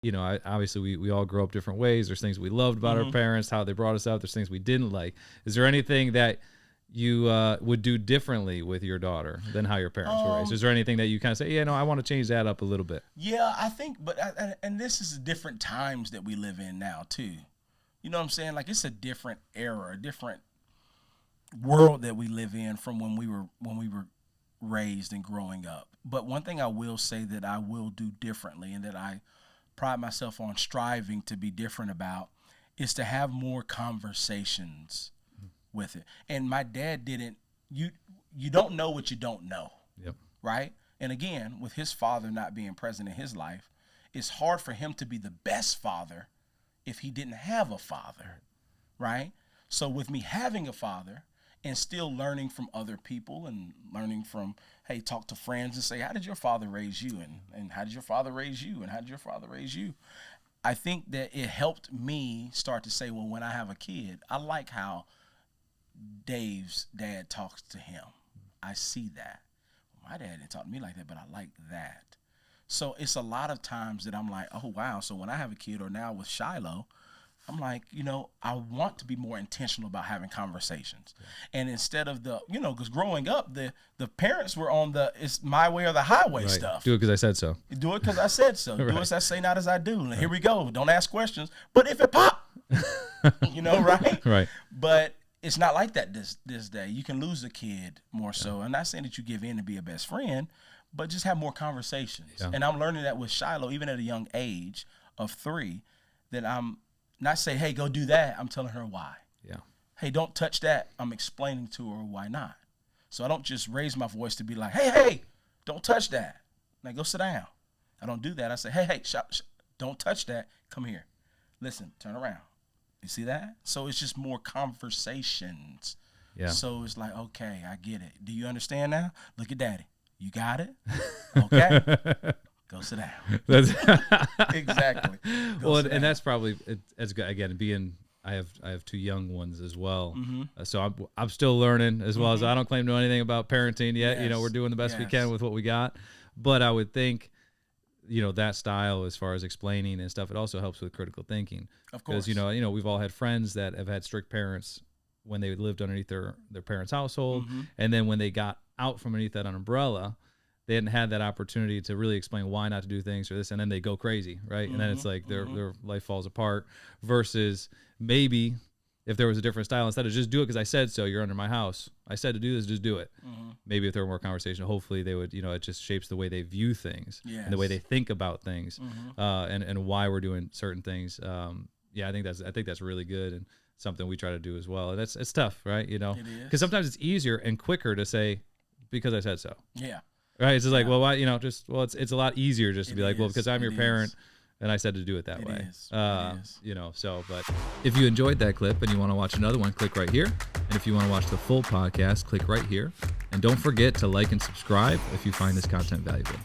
Obviously we all grow up different ways. There's things we loved about our parents, how they brought us up. There's things we didn't like. Is there anything that you would do differently with your daughter than how your parents were raised? Is there anything that you kind of say, I want to change that up a little bit? Yeah, I think, and this is different times that we live in now too. You know what I'm saying? Like, it's a different era, a different world that we live in from when we were raised and growing up. But one thing I will say that I will do differently, and that I pride myself on striving to be different about, is to have more conversations with it. And my dad didn't. You don't know what you don't know. Yep. Right? And again, with his father not being present in his life, it's hard for him to be the best father if he didn't have a father. Right? So with me having a father and still learning from other people and learning from, hey, talk to friends and say, how did your father raise you? And how did your father raise you? And how did your father raise you? I think that it helped me start to say, well, when I have a kid, I like how Dave's dad talks to him. I see that. My dad didn't talk to me like that, but I like that. So it's a lot of times that I'm like, oh, wow. So when I have a kid, or now with Shiloh, I'm like, I want to be more intentional about having conversations. Yeah. And instead of because growing up, the parents were on it's my way or the highway stuff. Do it because I said so. Do it because I said so. Right. Do as I say, not as I do. And here we go. Don't ask questions. But if it pop, right? Right. But it's not like that this day. You can lose a kid more so. I'm not saying that you give in to be a best friend, but just have more conversations. Yeah. And I'm learning that with Shiloh, even at a young age of 3, that I'm not say, hey, go do that. I'm telling her why. Yeah. Hey, don't touch that. I'm explaining to her why not. So I don't just raise my voice to be like, hey, don't touch that. Now go sit down. I don't do that. I say, hey, don't touch that. Come here. Listen, turn around. You see that? So it's just more conversations. Yeah. So it's like, okay, I get it. Do you understand now? Look at daddy. You got it? Okay. Go sit down. Exactly. And that's probably as good. Again, I have 2 young ones as well, so I'm still learning as well. As I don't claim to know anything about parenting yet. Yes. We're doing the best we can with what we got. But I would think, that style as far as explaining and stuff, it also helps with critical thinking. Of course. Because we've all had friends that have had strict parents when they lived underneath their parents' household, and then when they got out from underneath that umbrella, they hadn't had that opportunity to really explain why not to do things or this, and then they go crazy, right? And then it's like their life falls apart, versus maybe if there was a different style, instead of just do it because I said so, you're under my house, I said to do this, just do it. Maybe if there were more conversation, hopefully they would, it just shapes the way they view things and the way they think about things, and why we're doing certain things. I think that's really good and something we try to do as well. And it's tough, right? It is. Because sometimes it's easier and quicker to say, because I said so. Yeah. Right, it's just like, well, why, it's a lot easier just to be like, well, because I'm your parent, and I said to do it that way. But if you enjoyed that clip and you want to watch another one, click right here. And if you want to watch the full podcast, click right here. And don't forget to like and subscribe if you find this content valuable.